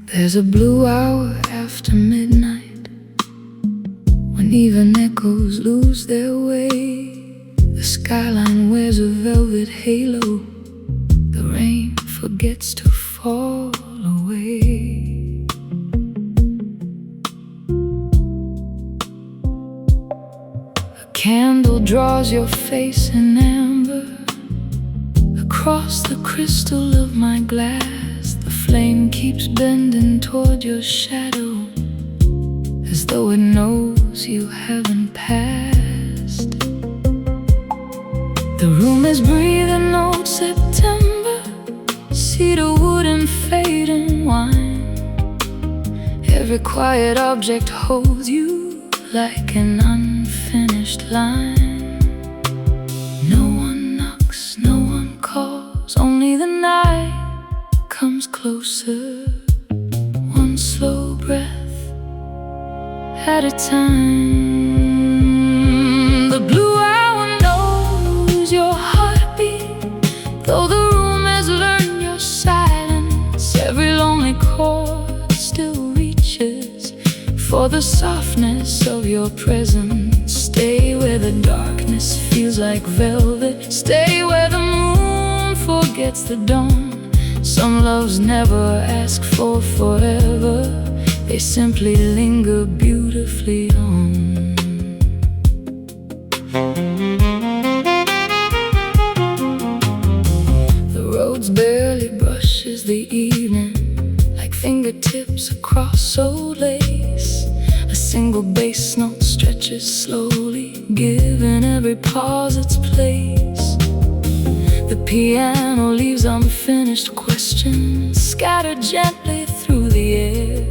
There's a blue hour after midnight, when even echoes lose their way. The skyline wears a velvet halo, the rain forgets to fall away. A candle draws your face in amber across the crystal of my glass. The flame keeps bending toward your shadow, as though it knows you haven't passed. The room is breathing old September, cedar wood and fading wine. Every quiet object holds you like an unfinished line. No one knocks, no one calls, only the night comes closer, one slow breath at a time. The blue hour knows your heartbeat, though the room has learned your silence. Every lonely chord still reaches for the softness of your presence. Stay where the darkness feels like velvet, stay where the moon forgets the dawn. Some loves never ask for forever, they simply linger beautifully on. The road barely brushes the evening, like fingertips across old lace. A single bass note stretches slowly, giving every pause its place. The piano leaves unfinished questions scattered gently through the air.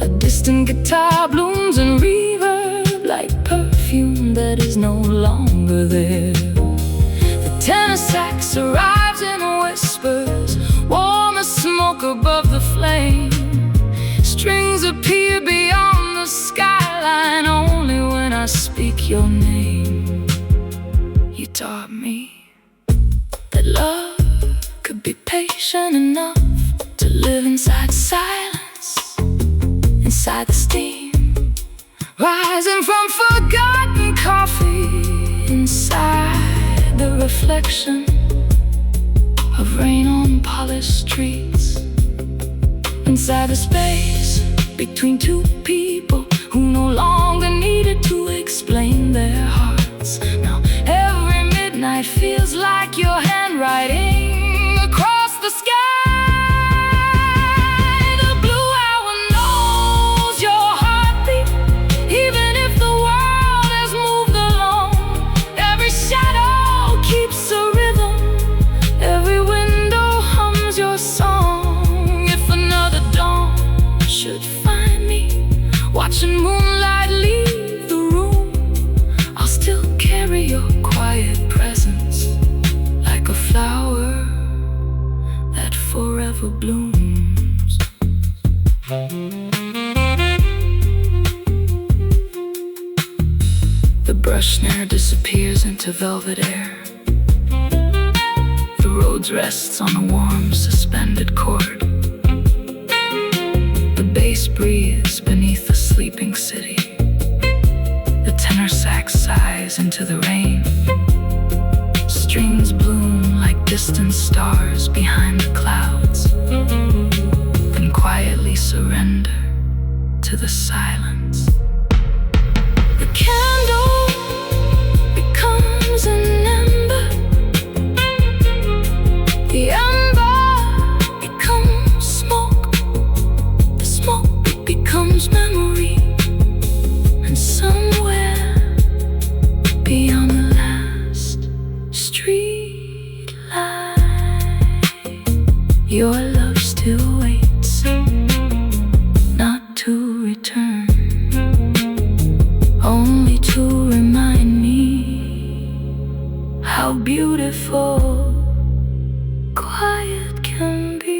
A distant guitar blooms in reverb like perfume that is no longer there. The tenor sax arrives in whispers, warm as smoke above the flame. Strings appear beyond the skyline only when I speak your name. You taught me that love could be patient enough to live inside silence, inside the steam rising from forgotten coffee, inside the reflection of rain on polished streets, inside the space between two people who no longer needed to explain their hearts. Now every midnight feels like your handwriting across the sky. The blue hour knows your heartbeat, even if the world has moved along. Every shadow keeps a rhythm, every window hums your song. If another dawn should find me watching moonlight leave the room, I'll still carry your quiet presence like a flower that forever blooms. The brush snare disappears into velvet air. The road rests on a warm suspended chord. The bass breathes beneath the sleeping city. The tenor sax sighs into the rain. Strings bloom like distant stars behind the clouds, then quietly surrender to the silence. The candle becomes an ember, the ember becomes smoke, the smoke becomes memory, and somewhere beyond the last street light, your love still waits, not to return, only to remind me how beautiful quiet can be.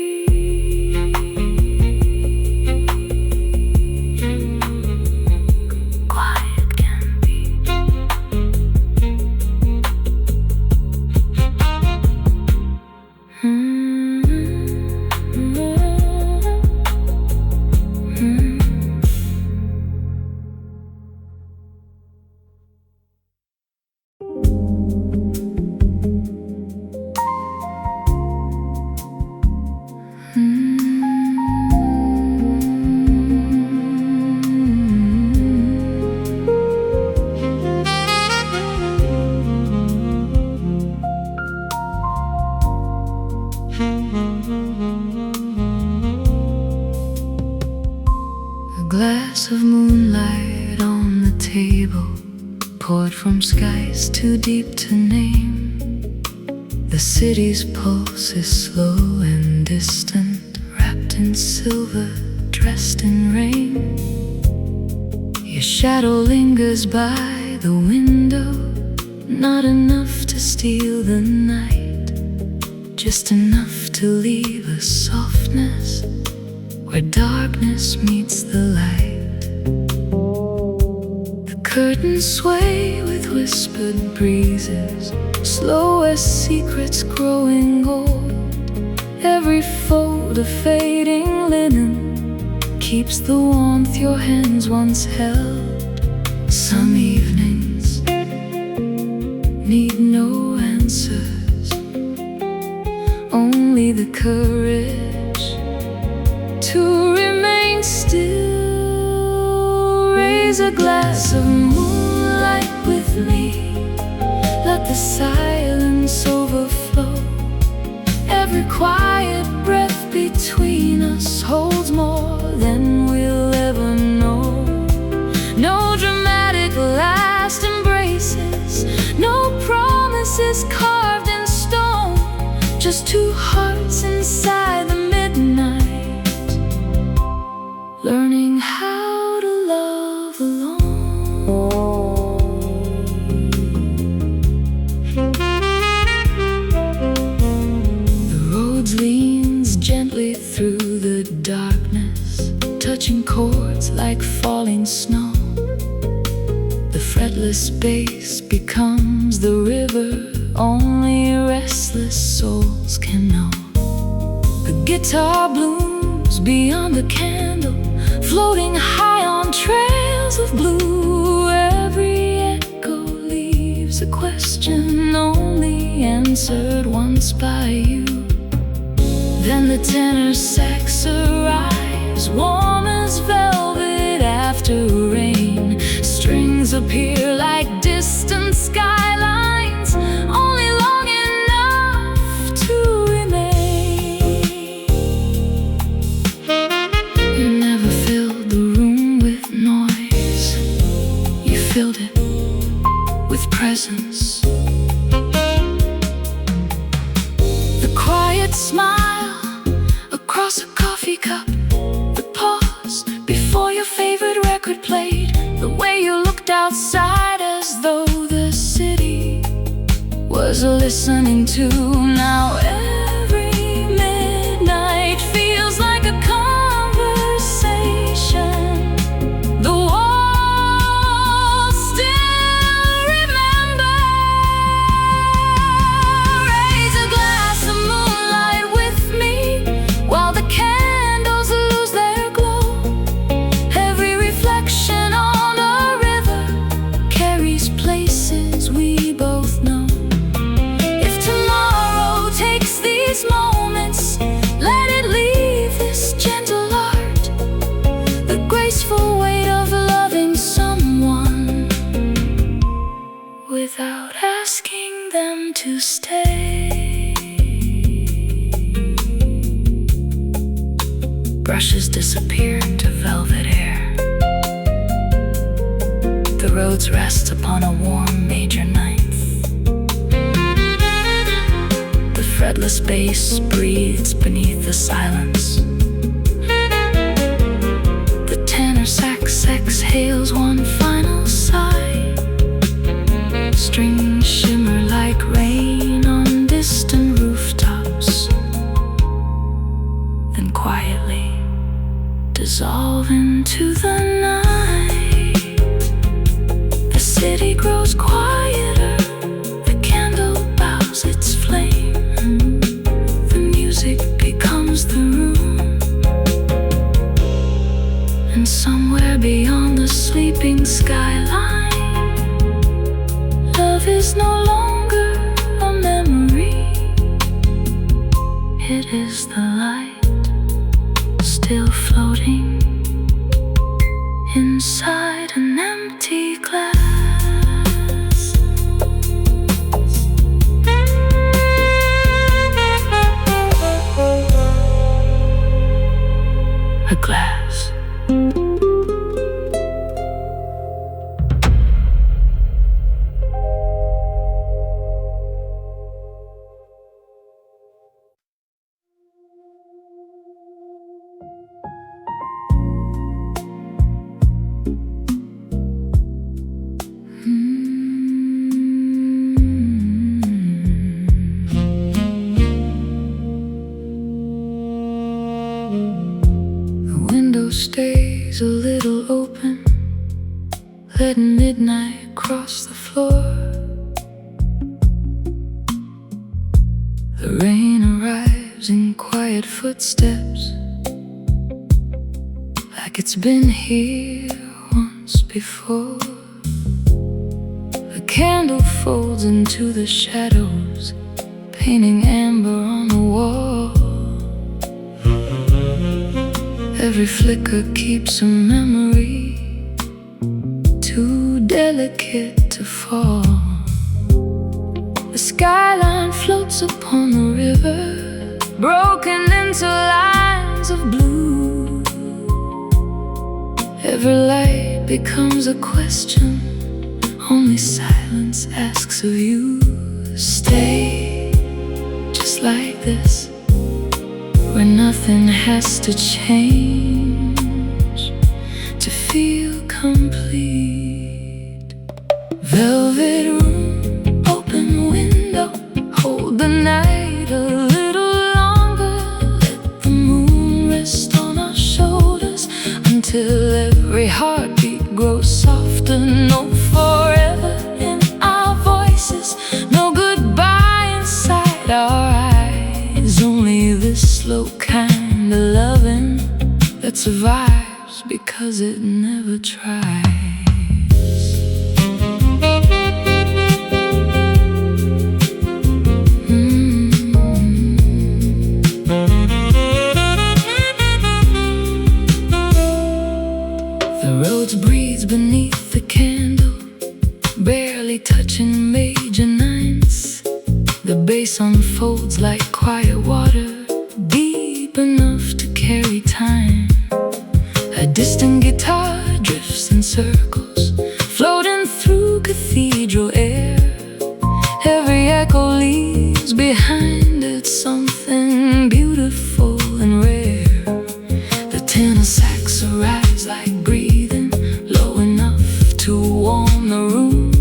Quiet can be. glass of moonlight on the table, poured from skies too deep to name. The city's pulse is slow and distant, wrapped in silver, dressed in rain. Your shadow lingers by the window, not enough to steal the night, just enough to leave a softness where darkness meets the light. The curtains sway with whispered breezes, slow as secrets growing old. Every fold of fading linen keeps the warmth your hands once held. Some evenings need no answers, only the courage to remain still. Raise a glass of moonlight with me, let the silence overflow. Every quiet breath between us holds more than we'll ever know. No dramatic last embraces, no promises carved in stone, just two hearts inside the midnight, learning how to love alone. The road leans gently through the darkness, touching chords like falling snow. The fretless bass becomes the river only restless souls can know. The guitar blooms beyond the candle, floating high on trails of blue. Every echo leaves a question only answered once by you. Then the tenor sax arrives, warm as velvet after rain. Strings appear like distant skylines, only long enough to remain. You never filled the room with noise, you filled it with presence. The quiet smile across a coffee cup, the pause before your favorite record played, the way you looked outside as though the city was listening to. Now every midnight feels like a conversation. The walls still remember. Raise a glass of moonlight with me while the candles lose their glow. Every reflection on a river carries places we both know. If tomorrow takes these moments, let it leave this gentle art, the graceful weight of loving someone without asking them to stay. Brushes disappear to velvet air. The roads rest upon a warm major ninth. The fretless bass breathes beneath the silence. The tenor sax exhales one final sigh. Strings shimmer like rain on distant rooftops, then quietly dissolve into the night. The city grows quieter, the candle bows its flame. The music becomes the room, and somewhere beyond the sleeping skyline, love is no longer a memory. It is the light still floating inside an empty glass. A glass stays a little open, letting midnight cross the floor. The rain arrives in quiet footsteps, like it's been here once before. The candle folds into the shadows, painting amber on the wall. Every flicker keeps a memory too delicate to fall. The skyline floats upon the river, broken into lines of blue. Every light becomes a question, only silence asks of you. Stay just like this, where nothing has to change to feel complete. Velvet room, open window, hold the night a little longer. Let the moon rest on our shoulders until every heartbeat grows softer. No forever in our voices, no goodbye inside our eyes. Only this slow kind of loving that survives because it never tries. The roads breathe beneath the candle, barely touching major ninths. The bass unfolds like quiet water, deep enough to carry time. A distant guitar drifts in circles, floating through cathedral air. Every echo leaves behind it something beautiful and rare. The tenor sax arrives like breathing, low enough to warm the room.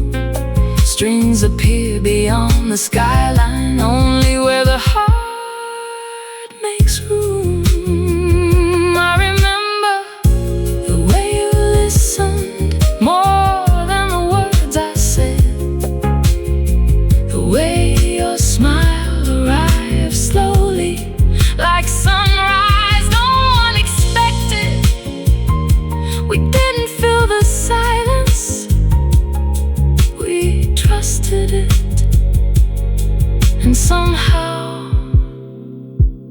Strings appear beyond the skyline, only where the heart makes room. I remember the way you listened, more than the words I said. The way your smile arrived slowly, like sunrise no one expected. We didn't feel the silence, we trusted it. And somehow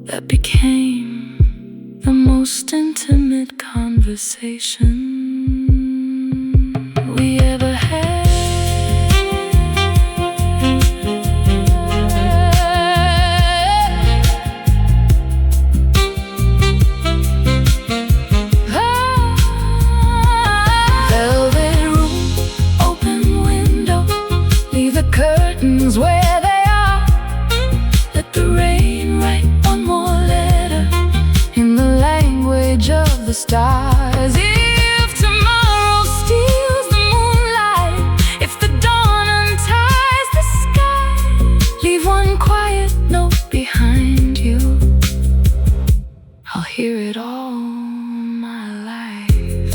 that became the most intimate conversation we ever had. Velvet room, open window, leave the curtains where they are. Let the rain write one more letter in the language of the stars. If tomorrow steals the moonlight, if the dawn unties the sky, leave one quiet note behind you. I'll hear it all my life.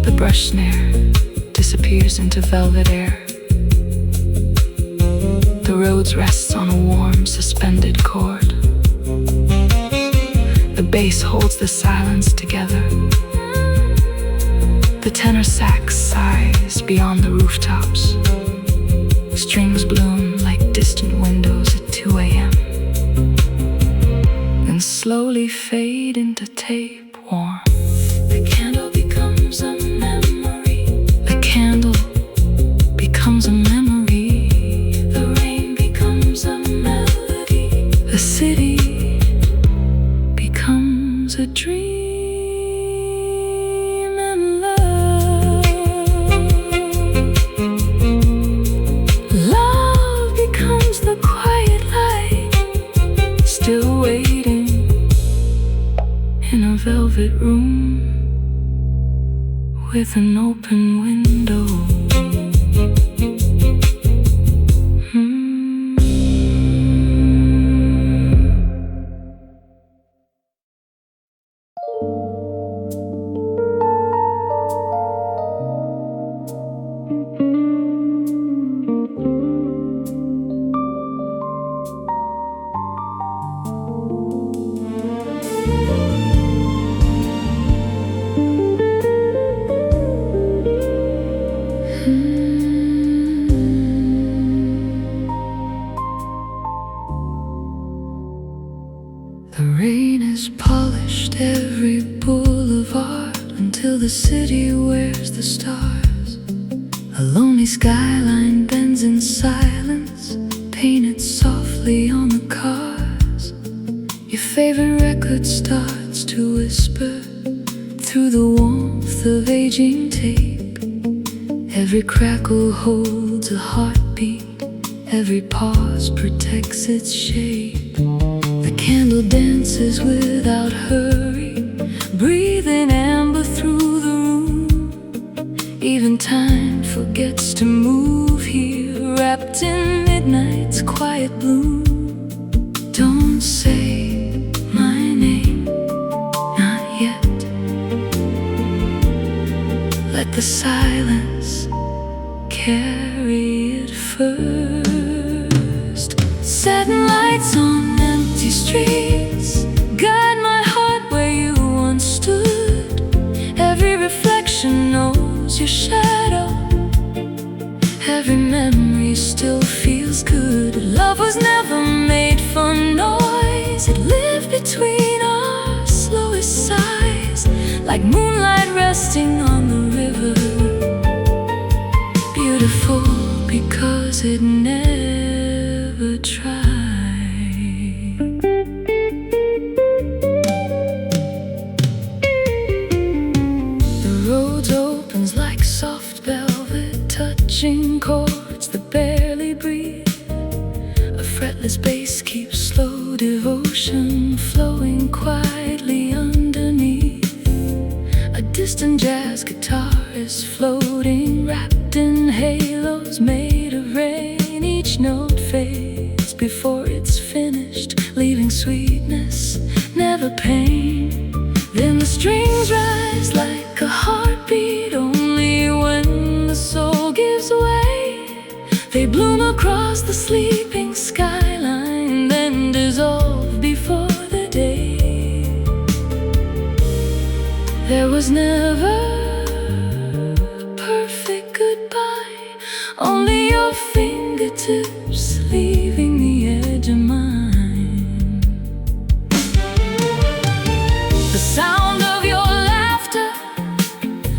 The brush snare disappears into velvet air. The roads rests on a warm, suspended chord. The bass holds the silence together. The tenor sax sighs beyond the rooftops. Strings bloom like distant windows at 2 a.m. Then slowly fade into tape warmth. The candle becomes a memory. The candle becomes a memory. The rain becomes a melody. The city becomes a dream and love. Love becomes the quiet light, still waiting in a velvet room with an open window. The rain has polished every boulevard until the city wears the stars. A lonely skyline bends in silence, painted softly on the cars. Your favorite record starts to whisper through the warmth of aging tape. Every crackle holds a heartbeat, every pause protects its shape. The candle dances without hurry, breathing amber through the room. Even time forgets to move here, wrapped in midnight's quiet bloom. Don't say my name, not yet. Let the silence carry it first. Setting lights on empty streets, guide my heart where you once stood. Every reflection knows your shadow, every memory still feels good. Love was never made for noise, it lived between our slowest sighs, like moonlight resting on the river. Beautiful because it never tried. The road opens like soft velvet, touching chords that barely breathe. A fretless bass keeps slow devotion flowing quietly underneath. A distant jazz guitar is floating, wrapped in halos made of rain. Each note fades before it's finished, leaving sweetness, never pain. Then the strings rise like a heartbeat, only when the soul gives way. They bloom across the sleeping skyline, then dissolve before the day. There was never a perfect goodbye, only your fingertips leaving the edge of mine. The sound of your laughter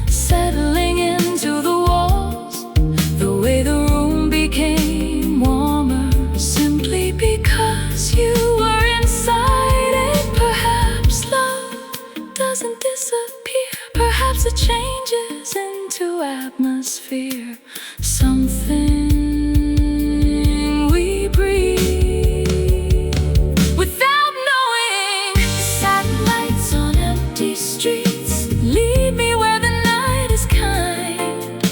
settling into the walls, the way the room became warmer simply because you were inside it. Perhaps love doesn't disappear, perhaps it changes into atmosphere, something we breathe without knowing. Satellites on empty streets lead me where the night is kind,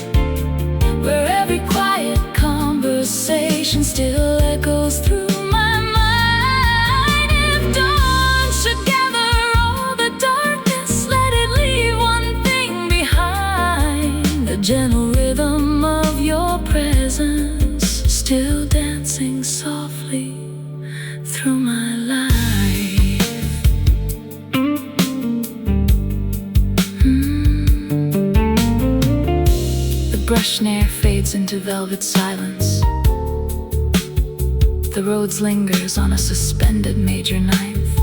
where every quiet conversation still echoes through my mind. If dawn should gather all the darkness, let it leave one thing behind. The gentle rhythm of your presence still dancing softly through my life. The brush snare fades into velvet silence. The road's lingers on a suspended major ninth.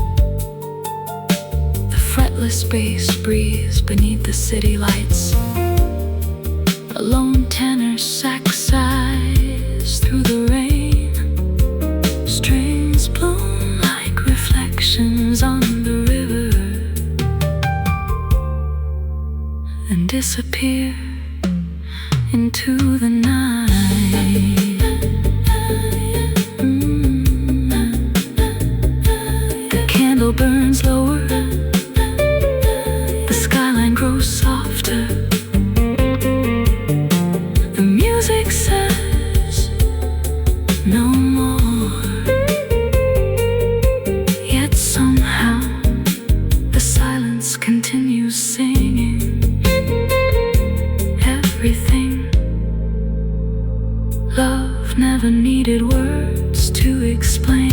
The fretless bass breathes beneath the city lights. A lone tenor sax sighs through the rain. Strings bloom like reflections on the river and disappear into the night. The candle burns lower, the skyline grows softer. The music says no more, yet somehow the silence continues singing. Everything love never needed words to explain.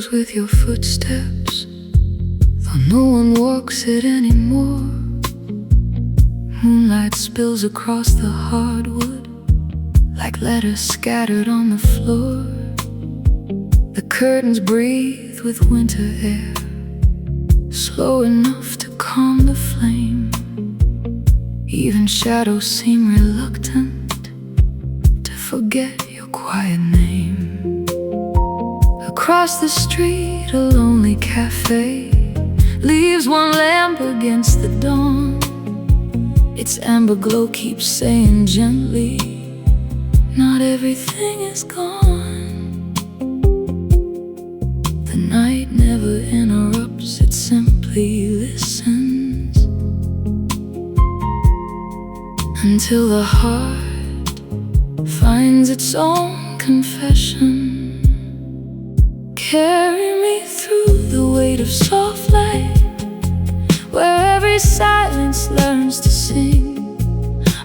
echoes with your footsteps, though no one walks it anymore. Moonlight spills across the hardwood like letters scattered on the floor. The curtains breathe with winter air, slow enough to calm the flame. Even shadows seem reluctant to forget your quiet name. Across the street, a lonely cafe leaves one lamp against the dawn. Its amber glow keeps saying gently, not everything is gone. The night never interrupts, it simply listens until the heart finds its own confession. Carry me through the weight of soft light, where every silence learns to sing.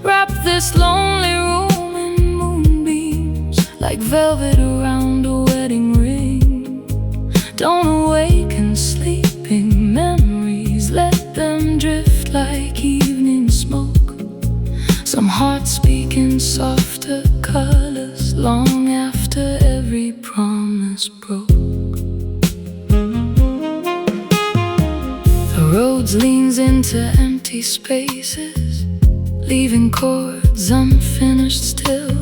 Wrap this lonely room in moonbeams, like velvet around a wedding ring. Don't awaken sleeping memories, let them drift like evening smoke. Some hearts speak in softer colors long after every promise broke. The road leans into empty spaces, leaving chords unfinished still.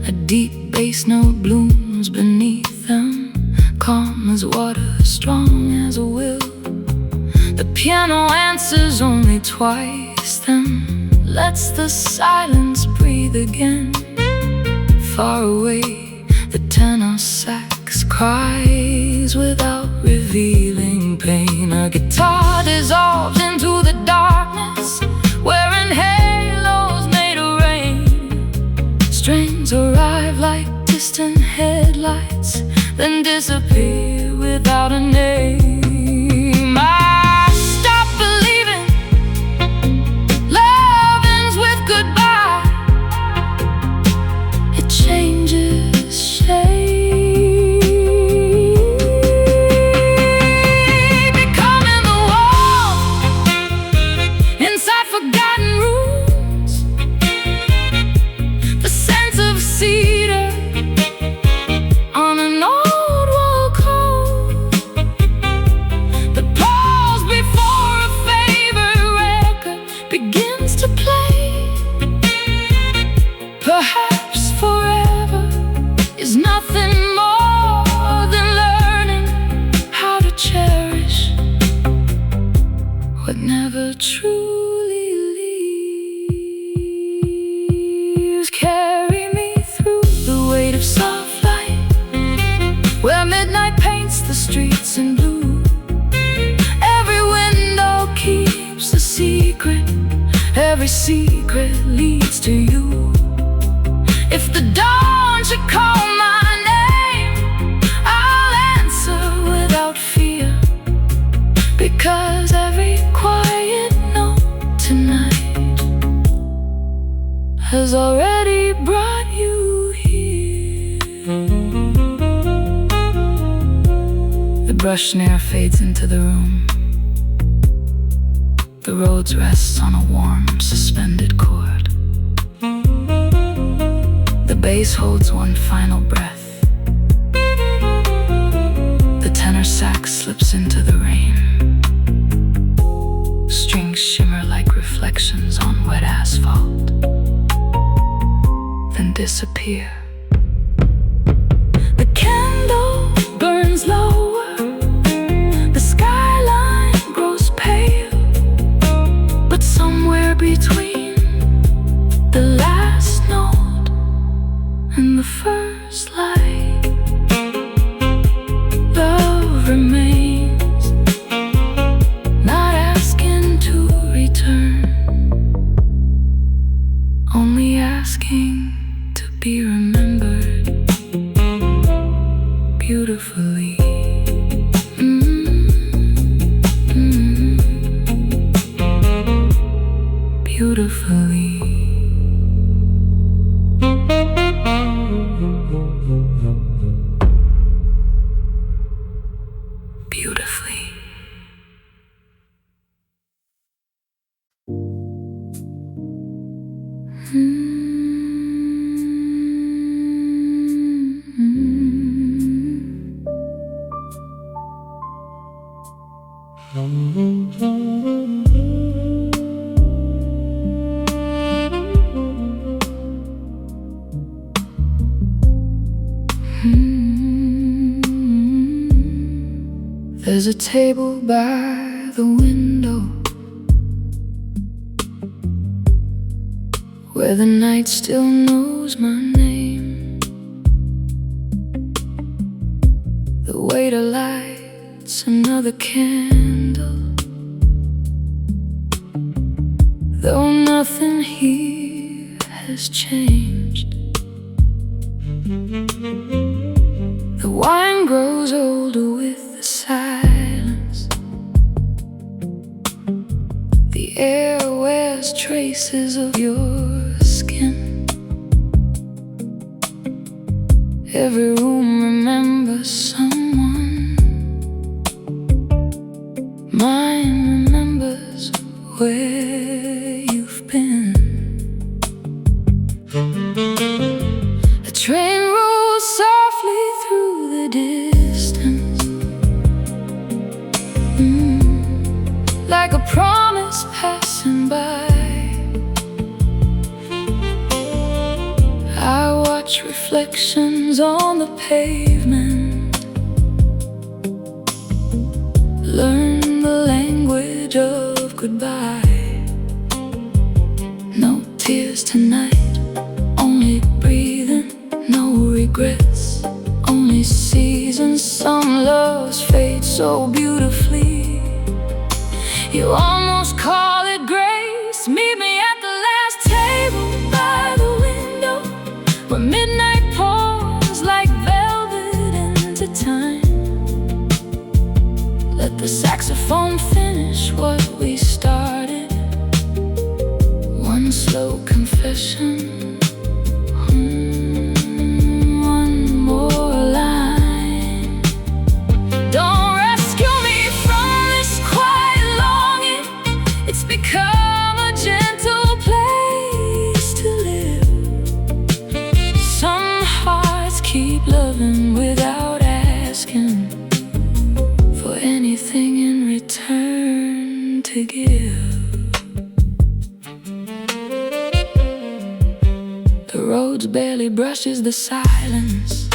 A deep bass note blooms beneath them, calm as water, strong as a will. The piano answers only twice, then lets the silence breathe again. Far away, the tenor sax cries without revealing pain. A guitar dissolves into the darkness, wearing halos made of rain. Strains arrive like distant headlights, then disappear without a name. I stop believing love ends with goodbye. It changes shape, becoming the wall inside forgotten rooms. The scent of cedar on an old wall coat that paused before a favorite record begins to play. Perhaps forever is nothing more than learning how to cherish what never truly leaves. Carry me through the weight of soft light, where midnight paints the streets in blue. Every window keeps a secret, every secret leads to you. If the dawn should call my name, I'll answer without fear, because every quiet note tonight has already brought you here. The brush snare fades into the room. The roads rests on a warm, suspended chord. The bass holds one final breath. The tenor sax slips into the rain. Strings shimmer like reflections on wet asphalt, then disappear. The candle burns lower, the skyline grows pale, but somewhere between the last note and the first light, love remains, not asking to return, only asking to be remembered beautifully. Beautifully. There's a table by the window where the night still knows my name. The waiter lights another candle, though nothing here has changed. The wine grows older with the silence. The air wears traces of your skin. Every room remembers someone. Mine remembers where you've been. The train rolls softly through the distance, like a promise passing by. I watch reflections on the pavement, learn the language of goodbye. No tears tonight, only breathing, no regrets, only seasons. Some loves fade so beautifully, you almost call it grace. Meet me at the last table by the window, where midnight pours like velvet into time. Let the saxophone finish what we started. One slow confession, one more line. Don't rescue me from this quiet longing. It's become a gentle place to live. Some hearts keep loving without asking for anything in return to give. The road barely brushes the silence,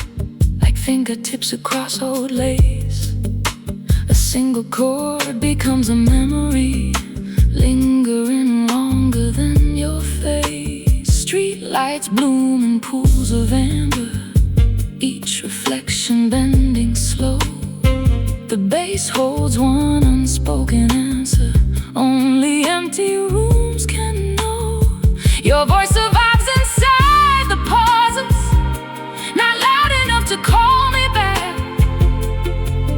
like fingertips across old lace. A single chord becomes a memory, lingering longer than your face. Street lights bloom in pools of amber, each reflection bending slow. The bass holds one unspoken answer only empty rooms can know. Your voice survives inside the pauses, not loud enough to call me back,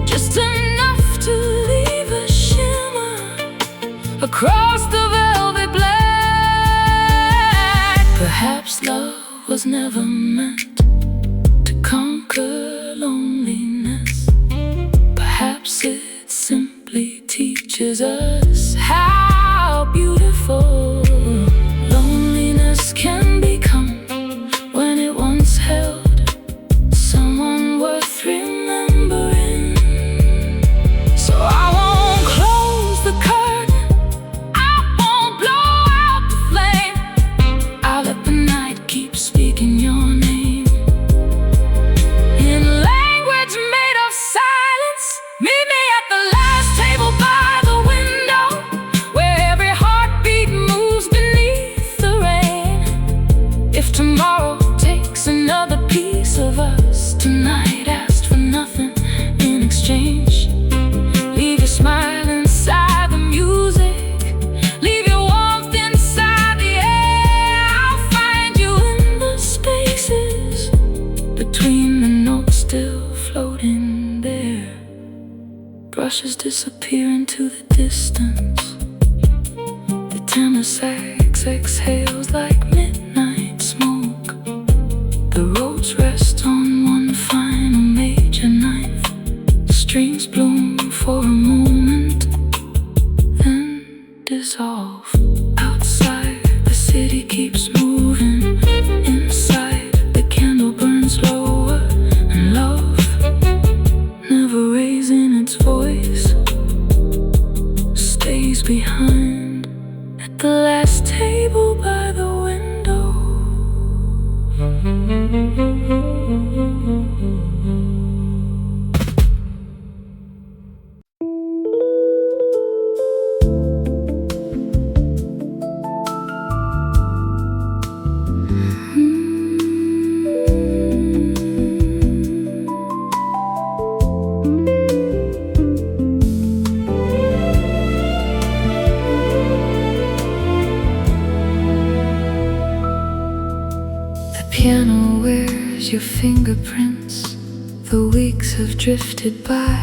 just enough to leave a shimmer across the velvet black. Perhaps love was never meant to conquer loneliness. Perhaps it simply teaches us how beautiful loneliness can become when it once held someone worth remembering. So I won't close the curtain, I won't blow out the flame. I'll let the night keep speaking your name in language made of silence. Meet me at the last table by the window, where every heartbeat moves beneath the rain. If tomorrow takes another piece of us, tonight asked for nothing in exchange. Leave your smile inside the music, leave your warmth inside the air. I'll find you in the spaces between the notes still floating there. Brushes disappear into the distance. The tenor sax exhales like midnight smoke. The roads rest on one final major ninth. Streams bloom for a moment, then dissolve outside the city keeps moving. Inside, the candle burns lower, and love, never raising its voice, stays behind at the last table by the window. Piano wears your fingerprints. The weeks have drifted by.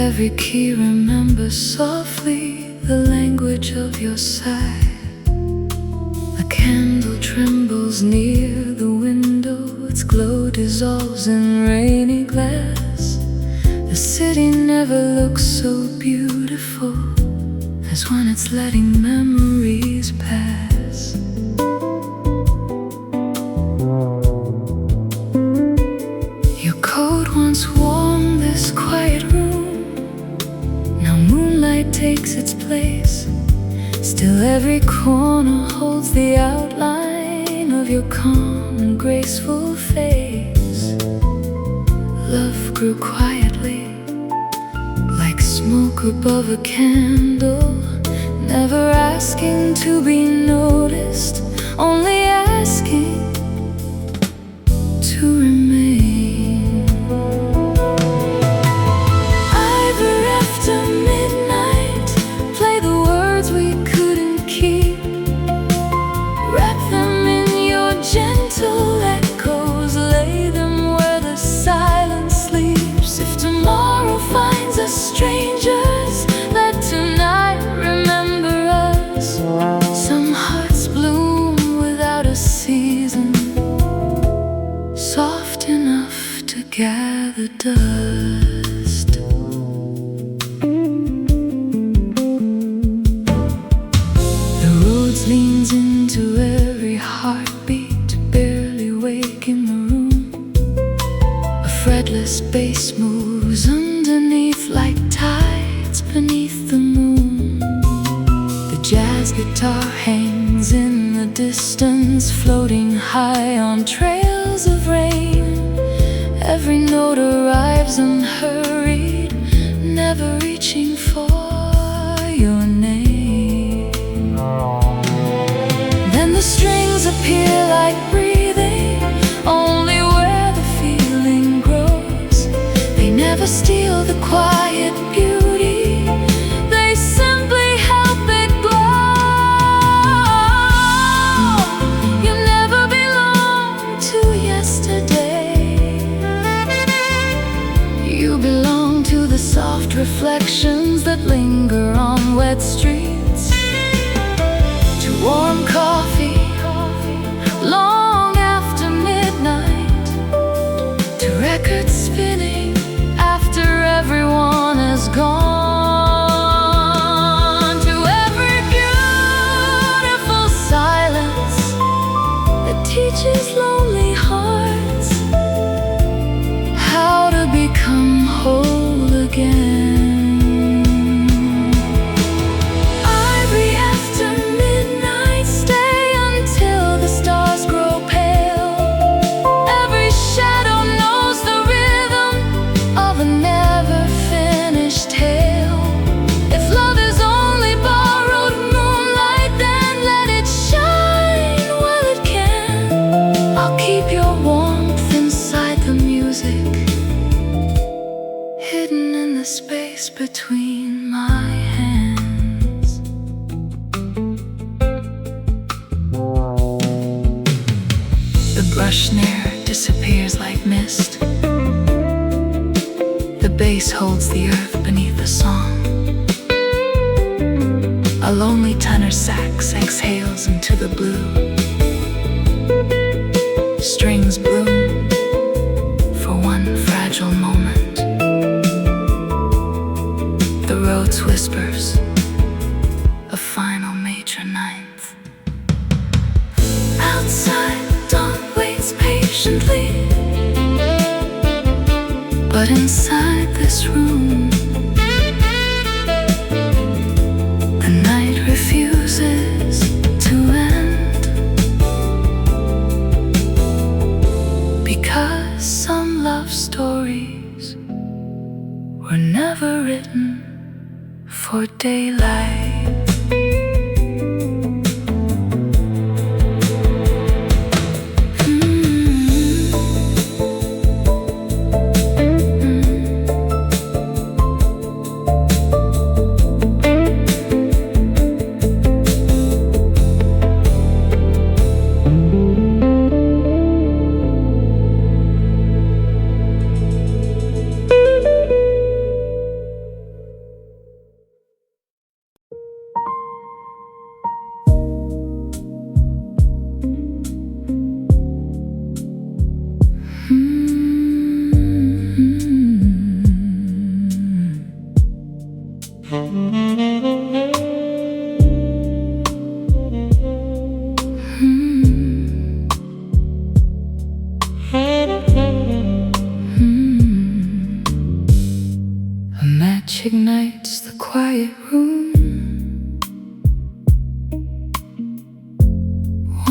Every key remembers softly the language of your sigh. A candle trembles near the window. Its glow dissolves in rainy glass. The city never looks so beautiful as when it's letting memories pass. Once warmed this quiet room, now moonlight takes its place. Still every corner holds the outline of your calm and graceful face. Love grew quietly, like smoke above a candle, never asking to be noticed, only asking to remain. Strangers, let tonight remember us. Some hearts bloom without a season, soft enough to gather dust. The road leans into every heartbeat, barely waking the room. A fretless bass moves underneath like tides beneath the moon. The jazz guitar hangs in the distance, floating high on trails of rain. Every note arrives unhurried, never reaching for your name. Then the strings appear like breathing, only where the feeling grows. They never steal the quiet beauty, they simply help it glow. You never belong to yesterday, you belong to the soft reflections that linger on wet streets, to warm coffee long after midnight, to records spinning after everyone is gone, to every beautiful silence that teaches lonely hearts how to become whole again. Ivory after midnight, stay until the stars grow pale. Every shadow knows the rhythm of a never-finished tale. If love is only borrowed moonlight, then let it shine while it can. I'll keep your warmth inside the music, hidden in the space between my hands. The brush snare disappears like mist. The bass holds the earth beneath the song. A lonely tenor sax exhales into the blue. Strings bloom for one fragile moment. The road whispers a final major night.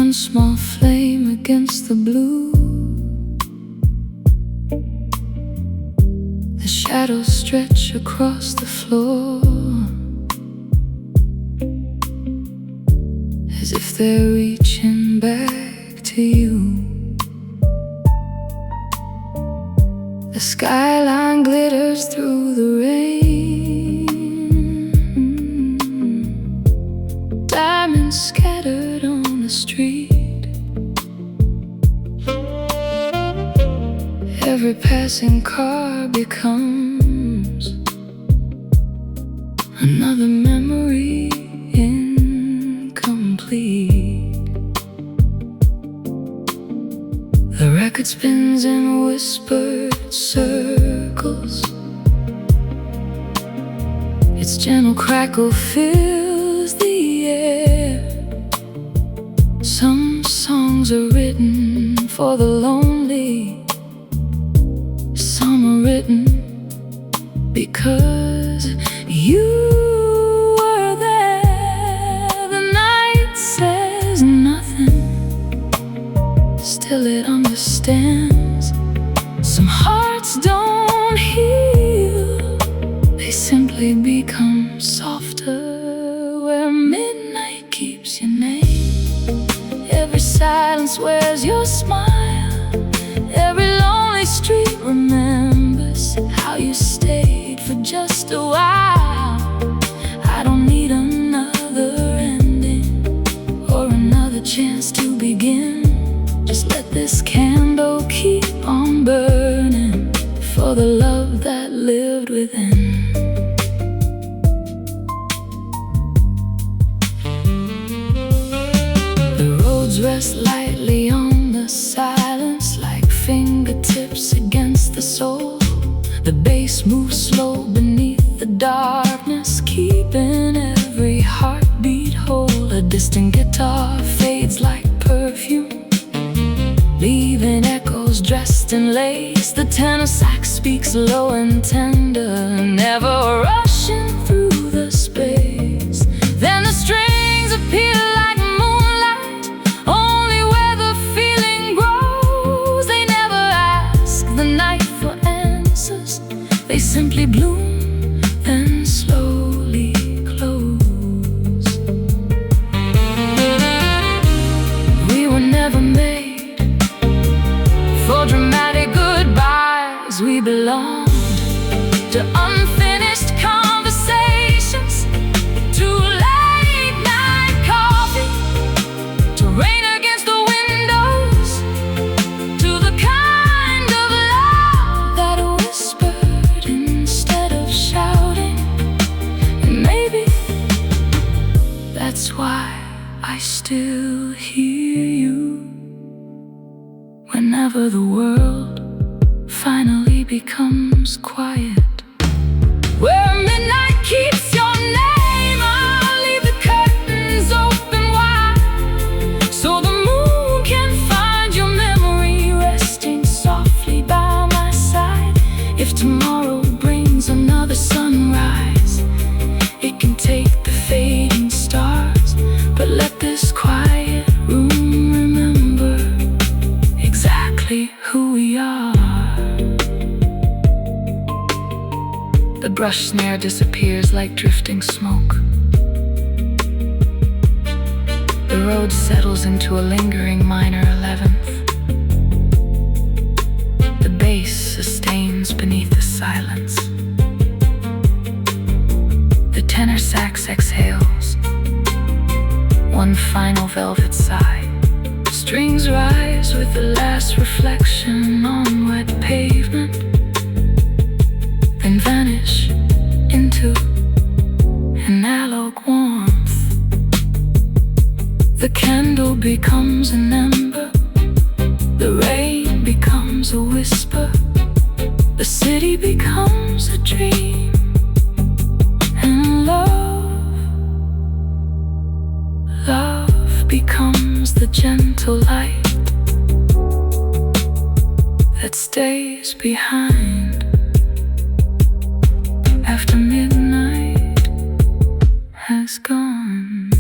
one small flame against the blue. The shadows stretch across the floor, as if they're reaching back to you. The skyline glitters through the rain, diamonds scattered on the street. Every passing car becomes another memory incomplete. The record spins in whispered circles. Its gentle crackle fills the air. Some songs are written for the lonely, some are written because you were there. The night says nothing, still it understands. Some hearts don't heal, they simply become softer where midnight keeps your name. Every silence wears your smile. Every lonely street remembers how you stayed for just a while. I don't need another ending or another chance to begin. Just let this candle keep on burning for the love that lived within. The roads rest lightly on the silence, like fingertips against the soul. The bass moves slow beneath the darkness, keeping every heartbeat whole. A distant guitar fades like perfume, leaving echoes dressed in lace. The tenor sax speaks low and tender, never rushing through the space. Then the strings appear like moonlight, only where the feeling grows. They never ask the night for answers, they simply bloom, then slowly close. We were never made for dramatic goodbyes. We belonged to unfinished conversations, to late night coffee, to rain against the windows, to the kind of love that whispered instead of shouting. And maybe that's why I still hear you whenever the world finally becomes quiet. Where midnight keeps your name, I'll leave the curtains open wide, so the moon can find your memory resting softly by my side. If tomorrow brings another sunrise, it can take the fading stars, but let this quiet room remember exactly who we are. The brush snare disappears like drifting smoke. The road settles into a lingering minor 11th. The bass sustains beneath the silence. The tenor sax exhales one final velvet sigh. Strings rise with the last reflection on wet pavement, then vanish into an analog warmth. The candle becomes an ember, the rain becomes a whisper, the city becomes a dream, and love becomes the gentle light that stays behind after midnight has gone.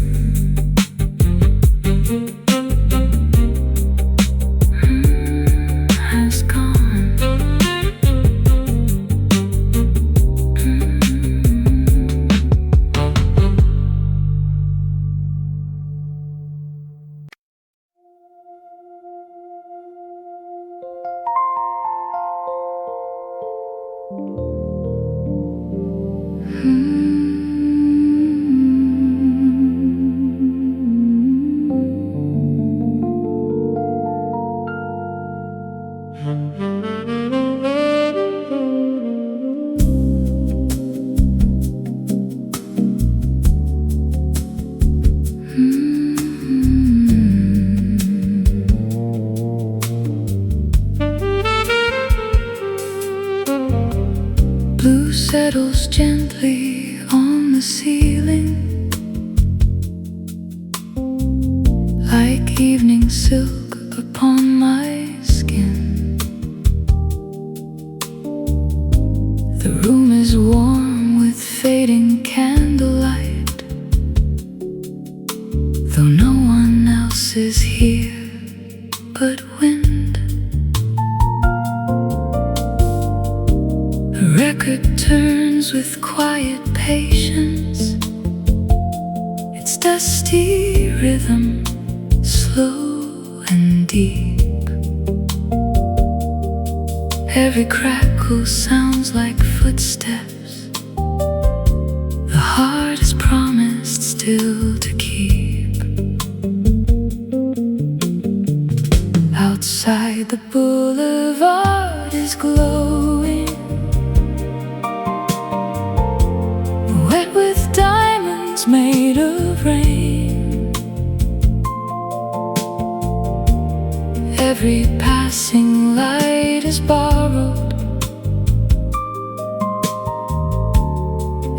settles gently on the ceiling, like evening silk upon my skin. The room is warm with fading candlelight, though no one else is here but wind. The record turns with quiet patience, its dusty rhythm slow and deep. Every crackle sounds like footsteps the heart is promised still to keep. Outside, the boulevard is glowing, wet with diamonds made of rain. Every passing light is borrowed,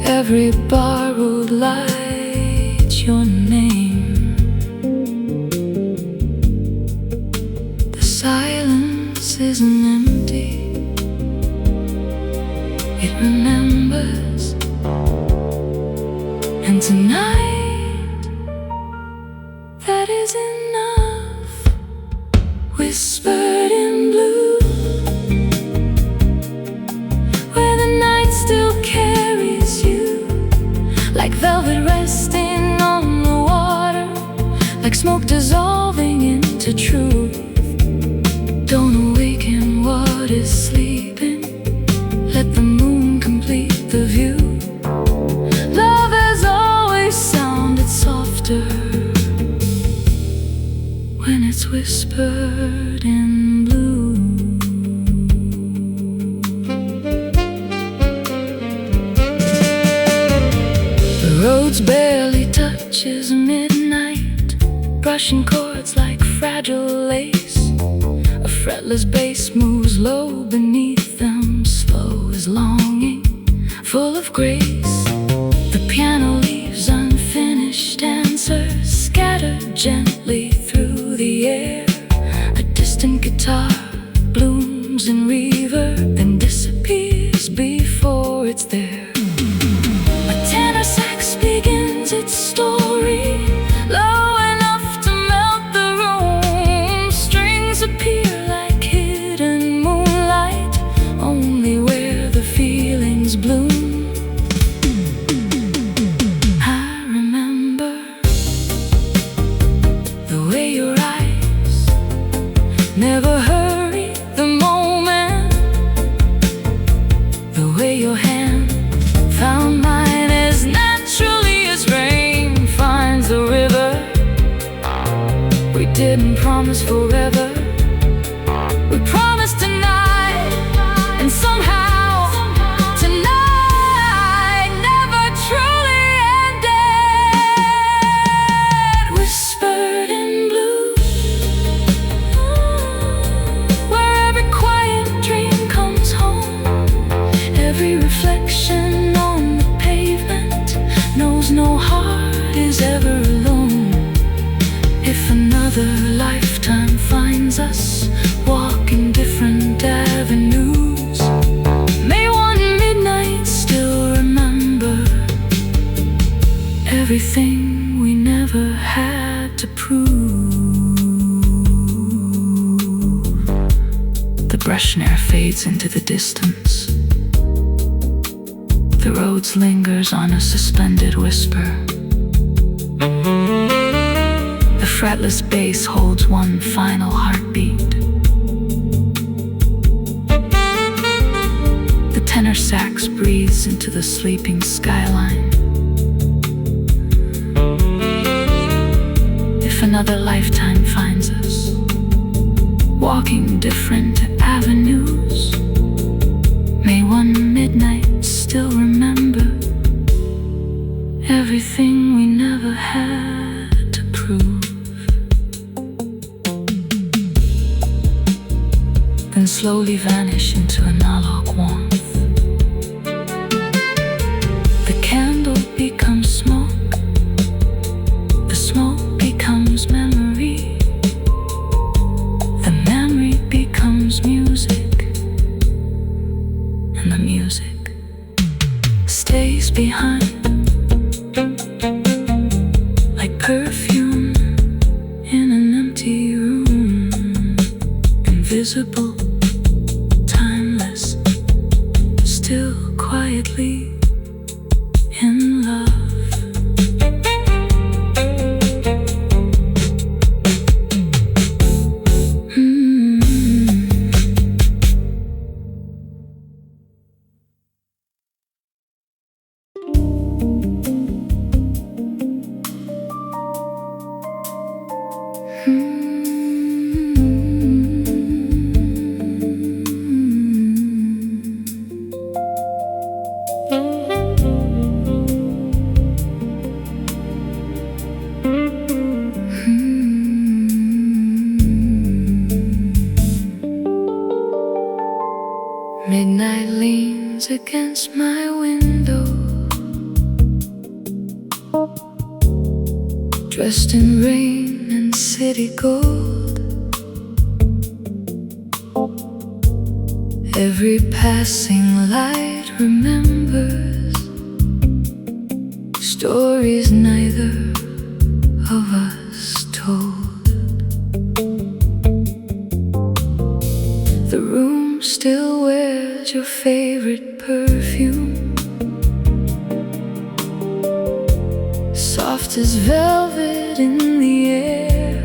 every borrowed light's your name. The silence isn't empty, it remembers. And tonight, that is enough. Whispered in blue, where the night still carries you, like velvet resting on the water, like smoke dissolving into truth. Don't awaken what is sleeping, let the moon complete the view. Love has always sounded softer when it's whispered in blue. The road's barely touches midnight, brushing chords like fragile lace. A fretless bass moves low beneath them, slow as longing, full of grace. The piano leaves unfinished answers, scattered gently through the air. A distant guitar blooms in reverb, then disappears before it's there. A tenor sax begins its story, low enough to melt the room. Strings appear like hidden moonlight, only where the feelings bloom. I remember the way your eyes never hurry the moment, the way your hand found mine as naturally as rain finds the river. We didn't promise forever, we promised tonight, and somehow tonight never truly ended. Whispered in blue, where every quiet dream comes home. Every reflection on the pavement knows no heart is ever alone. If another lifetime finds us walking different avenues, may one midnight still remember everything we never had to prove. The brush ne'er fades into the distance, the roads lingers on a suspended whisper. The fretless bass holds one final heartbeat. The tenor sax breathes into the sleeping skyline. If another lifetime finds us walking different avenues, may one midnight still remember everything we never had to prove. Then slowly vanish into analog warmth. perfume in an empty room, invisible, timeless, still quietly in love. Midnight leans against my window, dressed in rain and city gold. Every passing light remembers stories neither of us told. The room still wears your favorite perfume, soft as velvet in the air.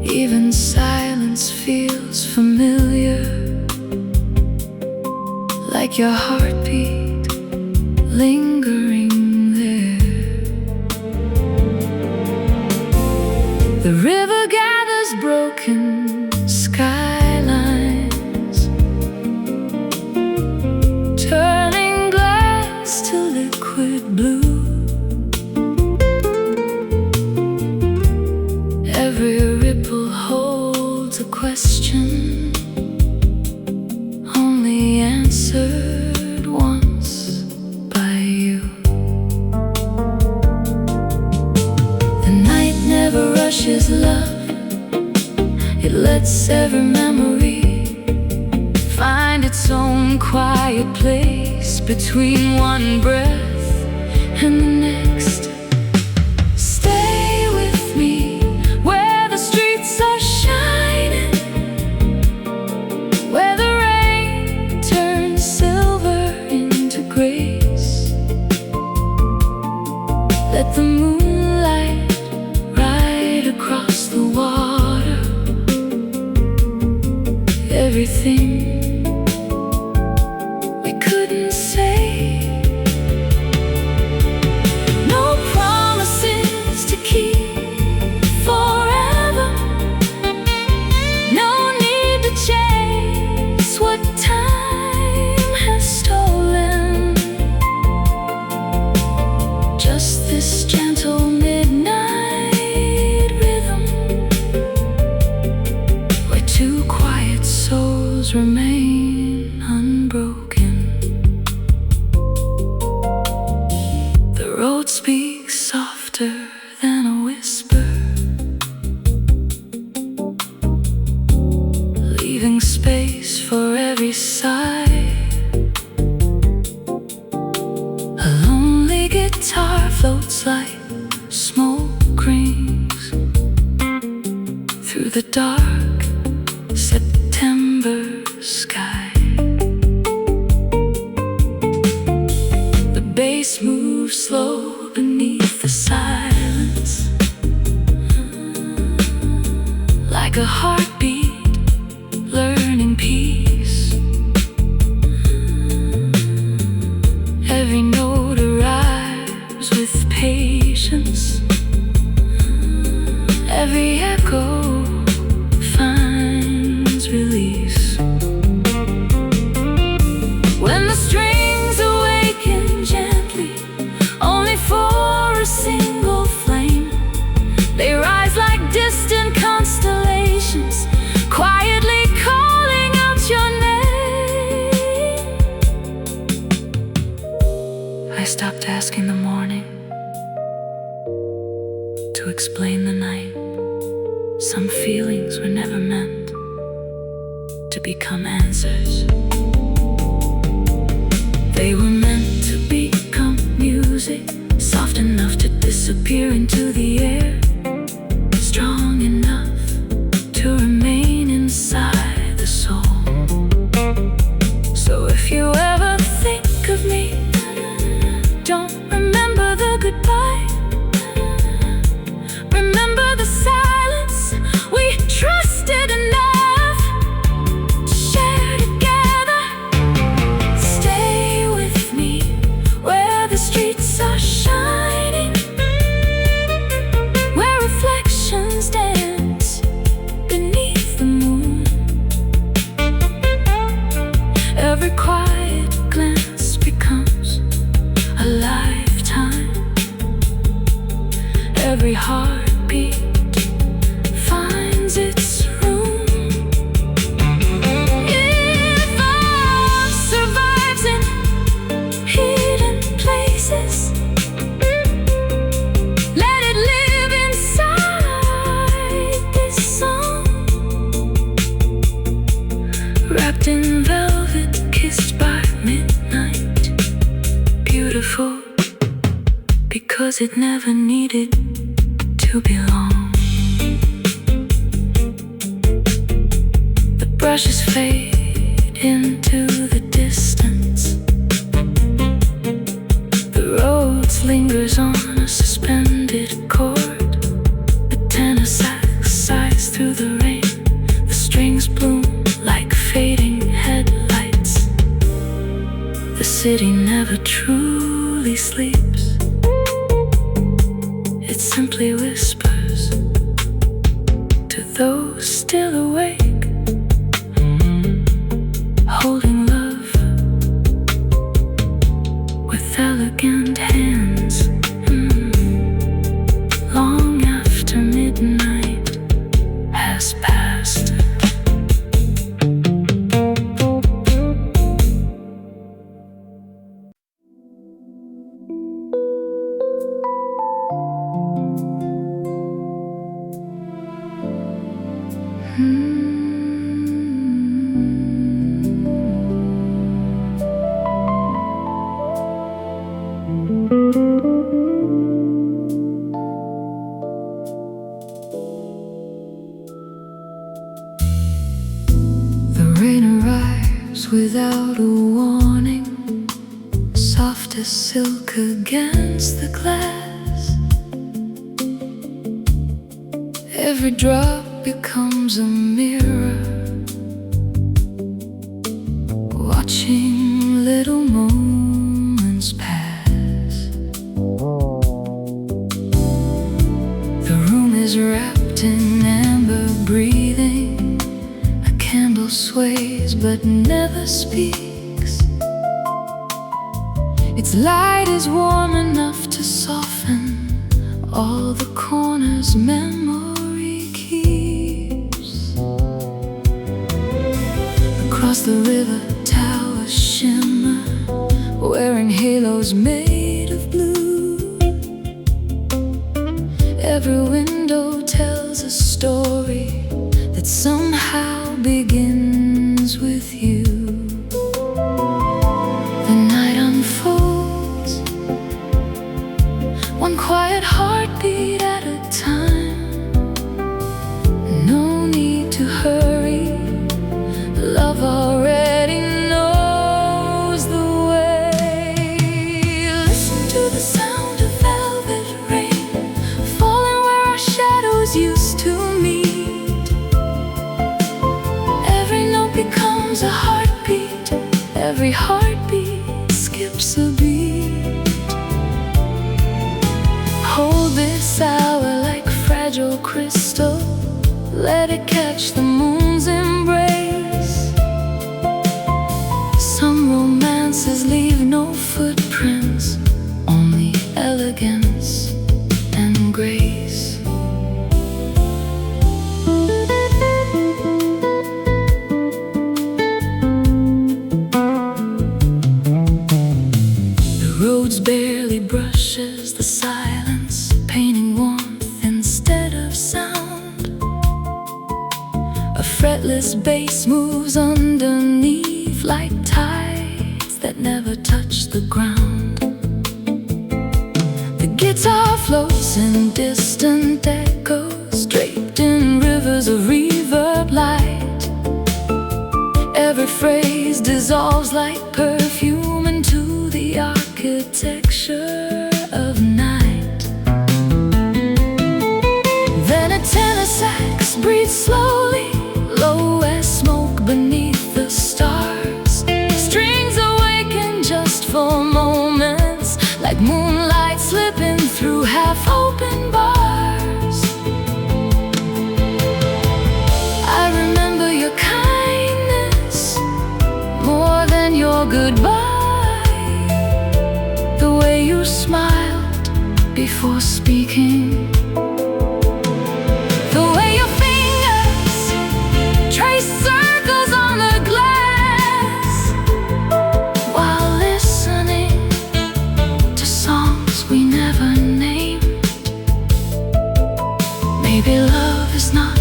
Even silence feels familiar, like your heartbeat lingering there. The river gathers broken skylines, turning glass to liquid blue. Every ripple holds a question, only answered once by you. The night never rushes love, it lets every memory find its own quiet place between one breath and the next. Stay with me where the streets are shining, where the rain turns silver into grace. Let the moonlight ride across the water. Everything we couldn't say, no promises to keep forever, no need to chase what time has stolen. Just this gentle midnight rhythm, where two quiet souls remain unbroken. The road speaks softer than a whisper, leaving space for every sigh. A lonely guitar floats like smoke rings through the dark September sky. The bass moves slow beneath the silence, like a heartbeat learning peace. Every note arrives with patience, every echo finds release. When the strings awaken gently, only for a single flame, they rise like distant constellations, quietly calling out your name. I stopped asking the morning to explain the night. Some feelings were never meant to become answers. They were meant to become music. music, soft enough to disappear into the air, strong enough to remain inside the soul. So if you ever think of me, don't remember the goodbye. Remember the silence we trusted enough to share together. Stay with me where the streets are shining, where reflections dance beneath the moon. Every quiet glance becomes a lifetime. Every heartbeat finds its room. If love survives in hidden places, let it live inside this song. Wrapped in velvet, kissed by midnight, beautiful because it never needed to belong. The brushes fade into the distance. The road lingers on a suspended cord. The tenor sax sighs through the rain. The strings bloom like fading headlights. The city never truly sleeps. It simply whispers to those still awake, holding love with elegant hands. Long after midnight has passed. The rain arrives without a warning, soft as silk against the glass. Every drop becomes a mirror, watching little moments pass. The room is wrapped in amber breathing. A candle sways but never speaks. Its light is warm enough to soften all the corners memory keeps. Across the river, towers shimmer, wearing halos made of blue. Every window tells a story that somehow begins with you. The night unfolds, one quiet heartbeat at a time. No need to hurry, love already knows the way. Listen to the sound of velvet rain falling where our shadows used to meet. Every note becomes a heartbeat. Every heartbeat skips a beat. Hold this hour like fragile crystal. Let it catch the moon's embrace. Some romances leave no footprints, only elegance and grace. The roads barely brushes the silence, painting warmth instead of sound. A fretless bass moves underneath like tides that never touch the ground. Guitar floats in distant echoes, draped in rivers of reverb light. Every phrase dissolves like perfume into the architecture of night. Then a tenor sax breathes slowly, low as smoke beneath the stars. Strings awaken just for moments, like moonlight slipping through half-open bars. I remember your kindness more than your goodbye, the way you smiled before speaking, the way your fingers trace circles on the glass while listening to songs we never named. Maybe love is not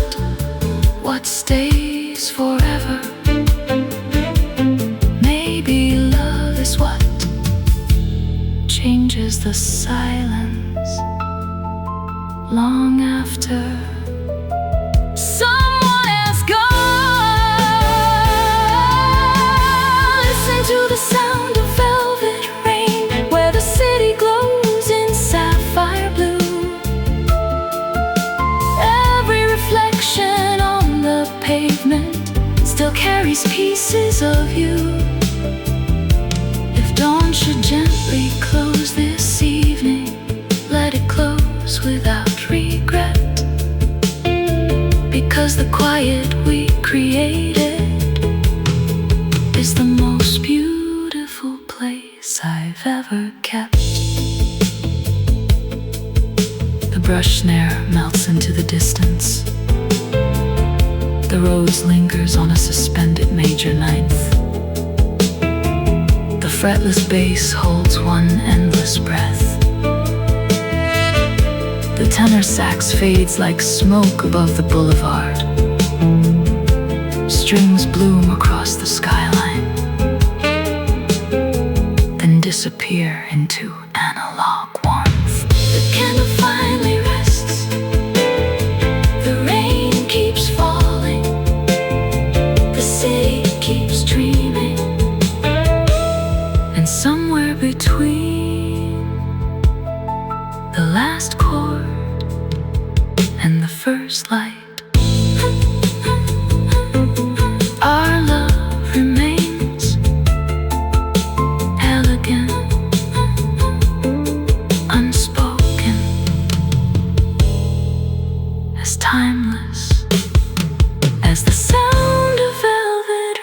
what stays forever. Maybe love is what changes the silence long after someone has gone. Listen to the sound of velvet rain, where the city glows in sapphire blue. Every reflection on the pavement still carries pieces of you. If dawn should gently close this evening, let it close without regret, because the quiet we created is the most beautiful place I've ever kept. The brush snare melts into the distance. The rose lingers on a suspended major ninth. The fretless bass holds one endless breath. The tenor sax fades like smoke above the boulevard. Strings bloom across the skyline, then disappear into analog warmth. The candle finally rests. The rain keeps falling. The city keeps dreaming. And somewhere between the last chord and the first light, our love remains elegant, unspoken, as timeless as the sound of velvet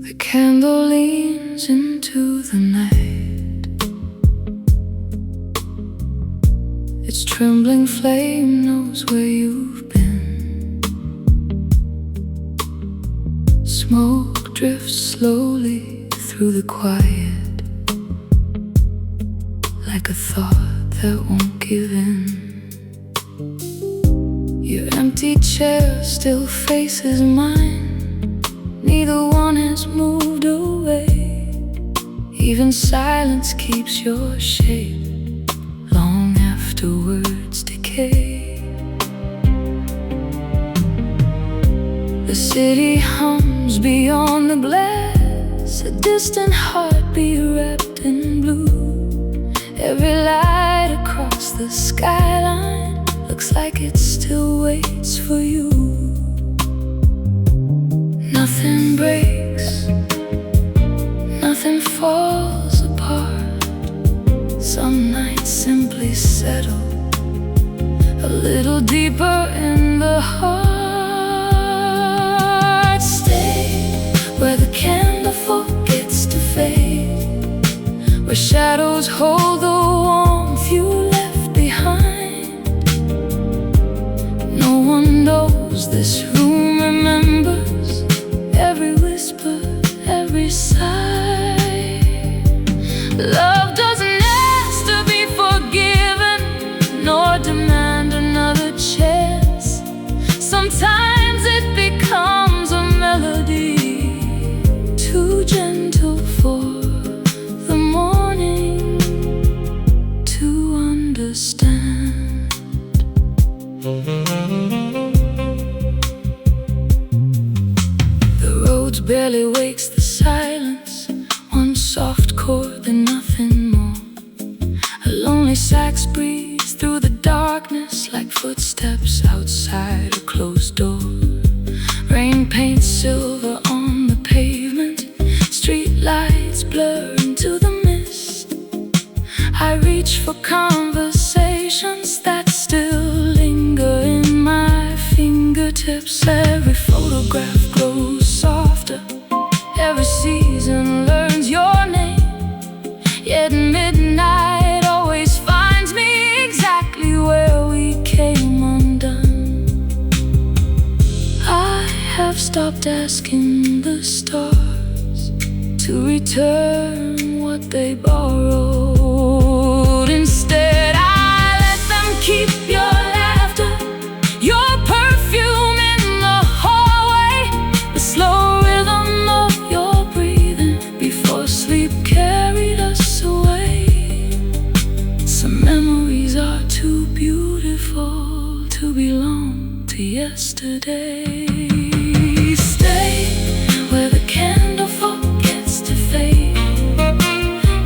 The candle leans into the night. Its trembling flame knows where you've been. Smoke drifts slowly through the quiet, like a thought that won't give in. Your empty chair still faces mine. Neither one has moved away. Even silence keeps your shape long after words decay. The city hums beyond the glass, a distant heartbeat wrapped in blue. Every light across the skyline looks like it still waits for you. Nothing breaks, nothing falls apart. Some nights simply settle a little deeper in the heart. Stay where the candle forgets to fade, where shadows hold the warmth you left behind. No one knows this room remembers every whisper, every sigh. Love doesn't ask to be forgiven, nor demand another chance. Sometimes it becomes a melody, too gentle for the morning to understand. The road barely wakes the silence, one soft chord and nothing more. A lonely sax breathes through the darkness like footsteps outside a closed door. Rain paints silver on the pavement, street lights blur into the mist. I reach for conversations that still linger in my fingertips. Every photograph grows softer, every season learns your name. Yet midnight always finds me exactly where we came undone. I have stopped asking the stars to return what they borrowed. Instead, I let them keep your laughter, your perfume in the hallway, the slow rhythm of your breathing before sleep carried us away. Some memories are too beautiful to belong to yesterday. Stay where the candle forgets to fade,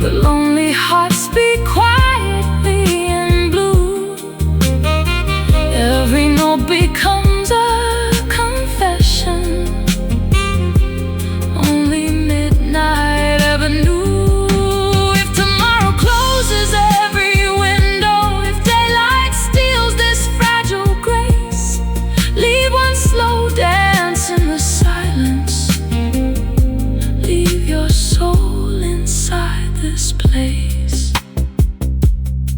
where lonely hearts beat quietly in blue. Every note becomes a confession, only midnight ever knew. If tomorrow closes every window, if daylight steals this fragile grace, leave one slow dance in the silence, leave your soul inside this place.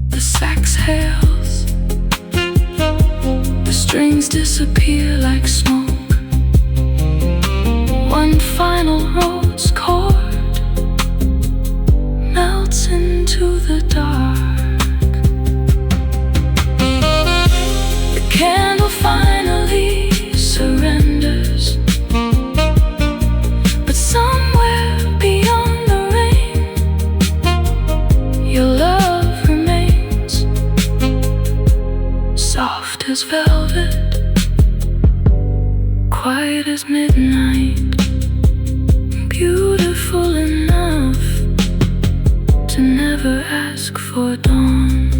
The sax hails, the strings disappear like smoke. One final rose chord melts into the dark. The candle finally surrenders, but somewhere beyond the rain, your love remains soft as velvet, quiet as midnight, beautiful enough to never ask for dawn.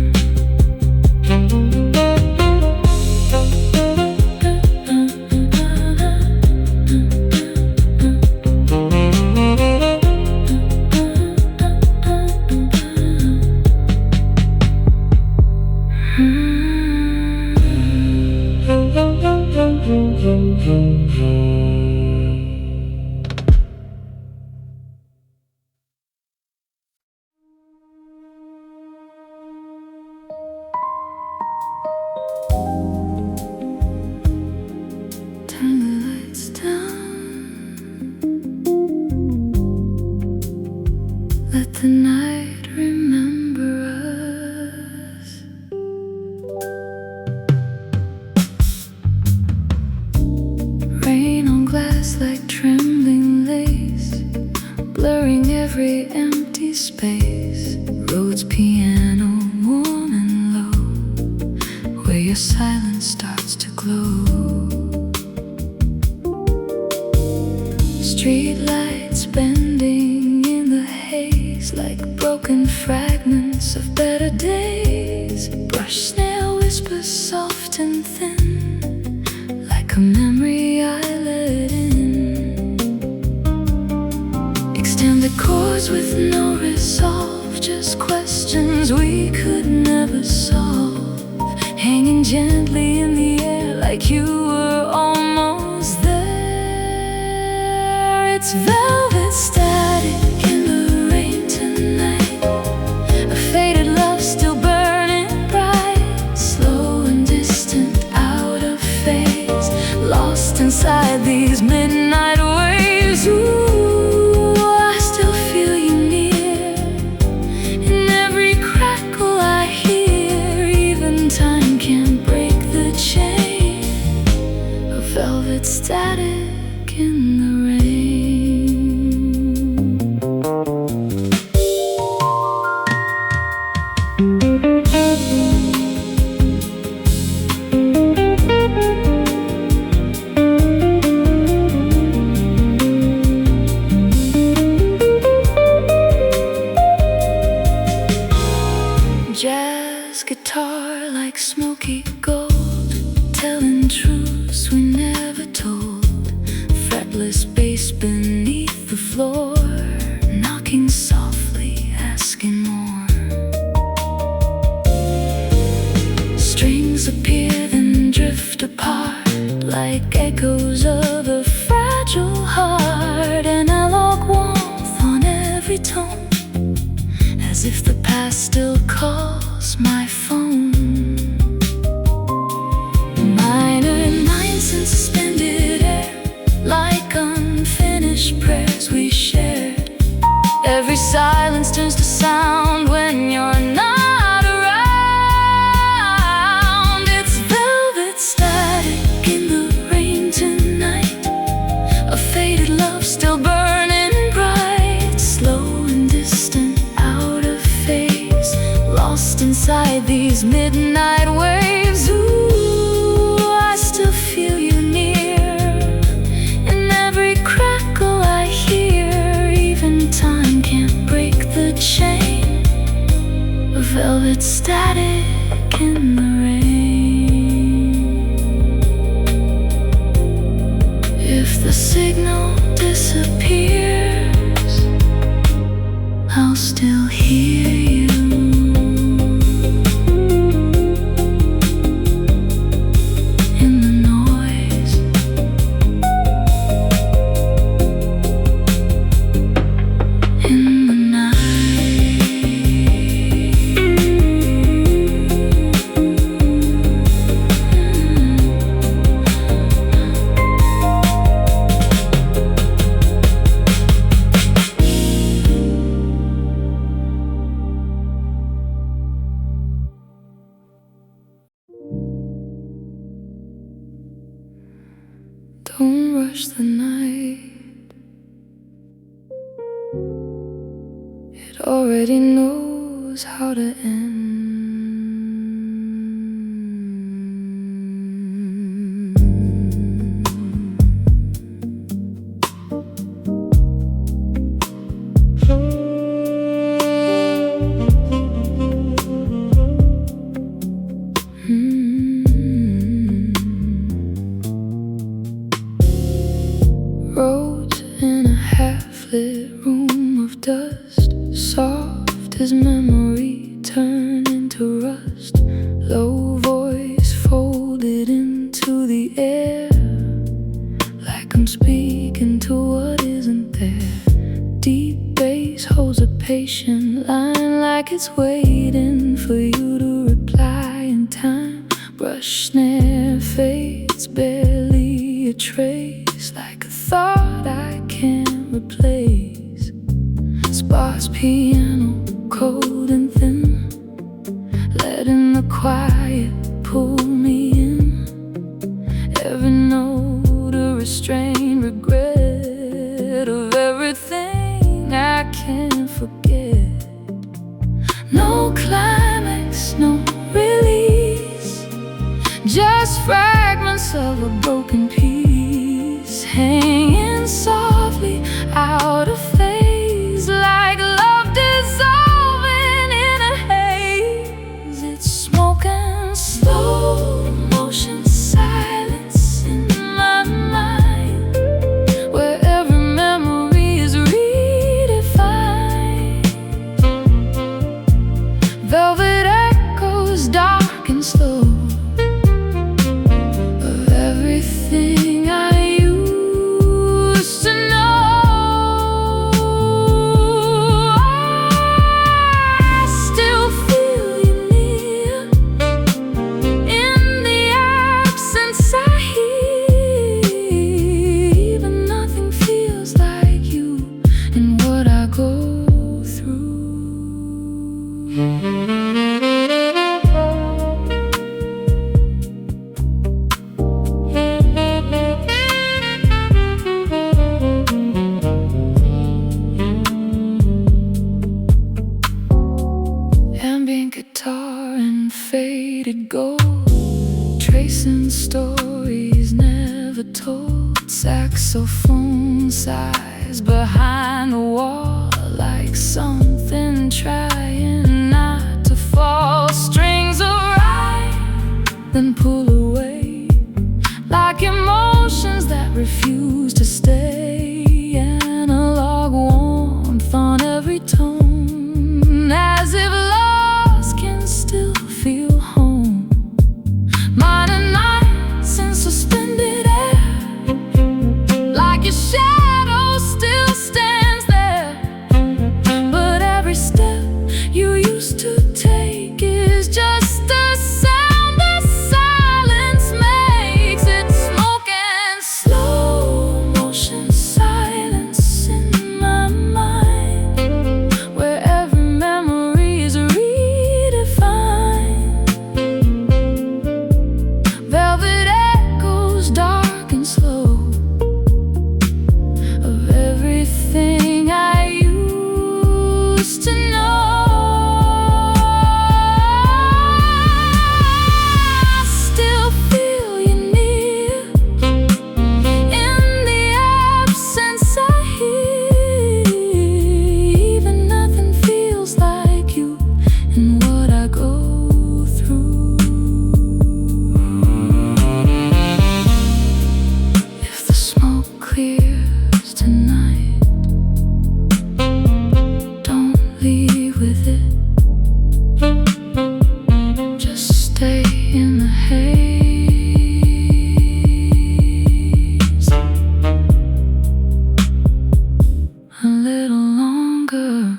Turn the lights down, let the night remember us. Rain on glass like trembling lace, blurring every empty space. Roads piano warm and low, where your silence starts to glow. Street lights bending in the haze like broken fragments of better days. Brush snail whispers soft and thin, like a memory I let in. Extended chords with no resolve, just questions questions we could never solve, hanging gently in the air like you were almost there. It's velvet static in the rain tonight, a faded love still burning bright, slow and distant, out of phase, lost inside these midnight waves. Ooh, I still feel you near, in every crackle I hear. Even time can't break the chain of velvet static in the rain. Jazz guitar like smoky gold, telling truths we never told. Fretless bass beneath the floor, knocking softly, asking more. Strings appear then drift apart, like echoes of a fragile heart. An analog warmth on every tone, as if the past still calls my phone. Minor ninths in suspended air, like unfinished prayers we shared. Every silence turns to sound when you're not around. It's velvet static in the rain tonight, a faded love still burning bright, slow and distant, out of phase, lost inside these midnight waves. Ooh, I still feel you near, in every crackle I hear. Even time can't break the chain of velvet static in the rain. If the signal disappears, I'll still hear you. Don't rush the night, it already knows how to end. Roads in a half-lit room of dust, soft as memory turned into rust. Low voice folded into the air, like I'm speaking to what isn't there. Deep bass holds a patient line, like it's waiting for you to reply in time. Brush snare fades, barely a trace, like a thought I can't replace. Sparse piano, cold and thin, letting the quiet pull me in. Every note a restrained regret of everything I can't forget. No climax, no release, just fragments of a broken piece, hanging softly out of phase, like love dissolving in a haze. It's smoke and slow motion silence in my mind, where every memory is redefined. chasing stories never told. Saxophone sighs behind the wall, like something trying not to fall. Strings arrive, then pull away, like emotions that refuse to stay. Analog warmth on every tone, as if lost can still feel home. Minor nights in suspended air, like your shadow still stands there. But every step you used to take is just a sound that silence makes. It's smoke and slow motion silence in my mind, where every memory is redefined. Velvet echoes dark and slow of everything I used to know. I still feel you near, in the absence I hear. Even nothing feels like you and what I go through. If the smoke clears tonight, don't leave with it. Just stay in the haze a little longer.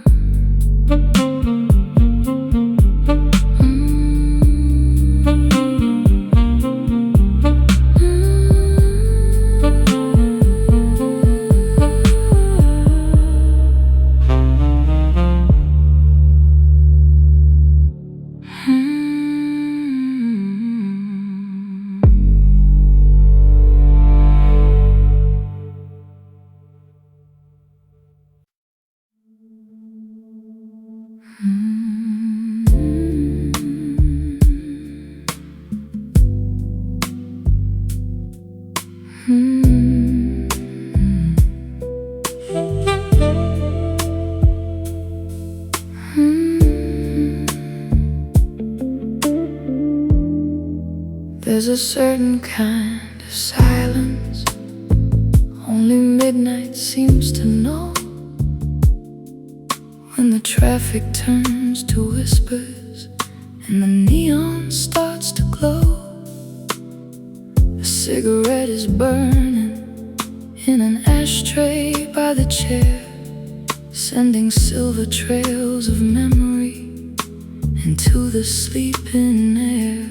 There's a certain kind of silence only midnight seems to know, when the traffic turns to whispers and the neon starts to glow. A cigarette is burning in an ashtray by the chair, sending silver trails of memory into the sleeping air.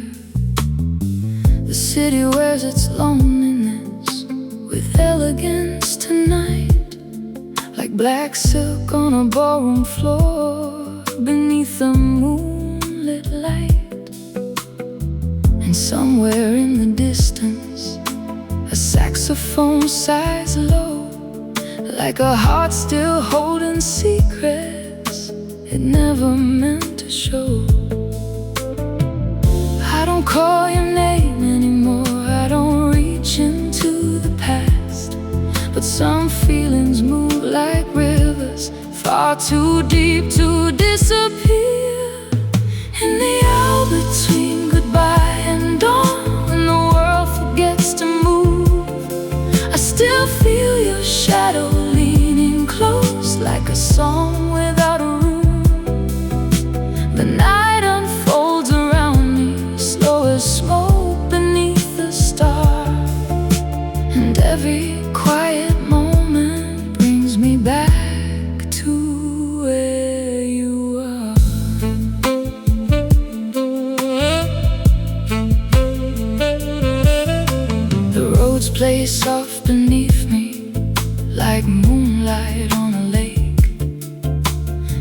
The city wears its loneliness with elegance tonight, like black silk on a ballroom floor beneath the moonlit light. And somewhere in the distance, a saxophone sighs low, like a heart still holding secrets it never meant to show. I don't call your name anymore, I don't reach into the past, but some feelings move like rivers, far too deep to disappear. In the hour between goodbye and dawn, when the world forgets to move, I still feel your shadow leaning close, like a song without a room. The night unfolds around me, slow as smoke beneath the stars, and every quiet moment brings me back to where you are. The roads play soft beneath me, like moonlight on a lake,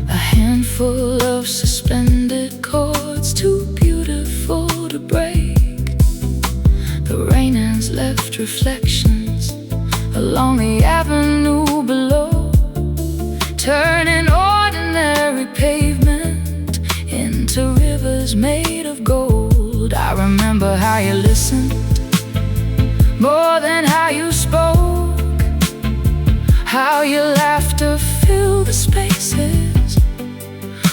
a handful of suspended chords too beautiful to break. The rain has left reflections along the avenue below, turning ordinary pavement into rivers made of gold. I remember how you listened more than how you spoke, how your laughter filled the spaces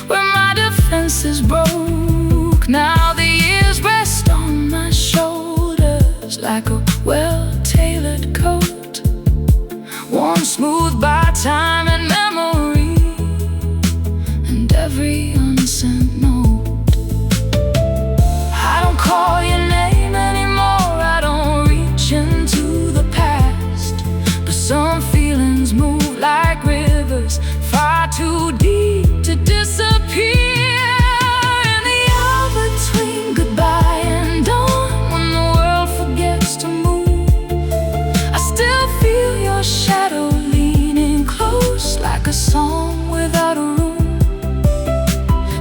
where my defenses broke. Now the years rest on my shoulders like a well-tailored coat, worn smooth by time and memory and every unsent note. I don't call your name anymore, I don't reach into the past, but some feelings move like rivers, far too deep to disappear. In the hour between goodbye and dawn, when the world forgets to move, I still feel your shadow leaning close like a song without a room.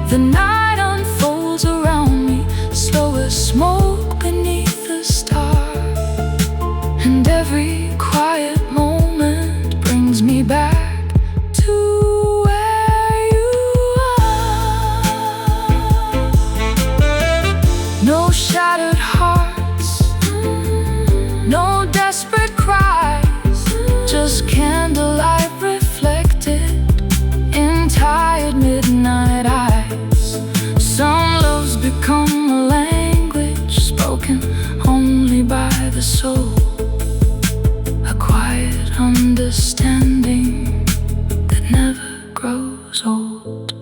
The night unfolds around me, slow as smoke beneath the stars, and every quiet moment brings me back to where you are. No shattered hearts, no desperate cries, just candlelight reflected in tired midnight eyes. Some loves become a language spoken only by the soul, a quiet understanding that never grows old.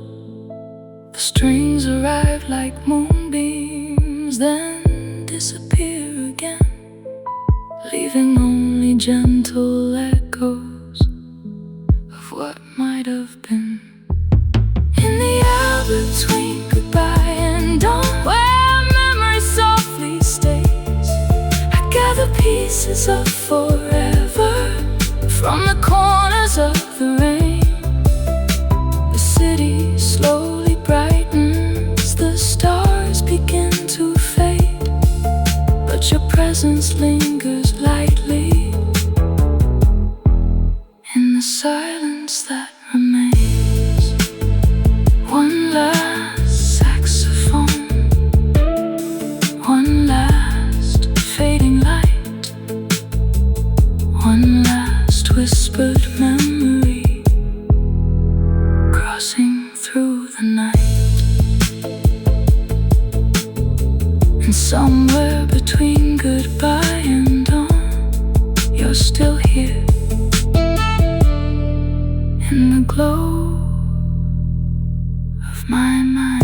The strings arrive like moonbeams, then disappear again, leaving only gentle echoes of what might have been. In the hour between goodbye and dawn, where memory softly stays, I gather pieces of forever from the corners of the rain. The city slowly brightens, the stars begin to fade, but your presence lingers lightly in the silence that remains. One last saxophone, one last fading light, one last whispered memory crossing through the night. And somewhere between goodbye and dawn, you're still here in the glow of my mind.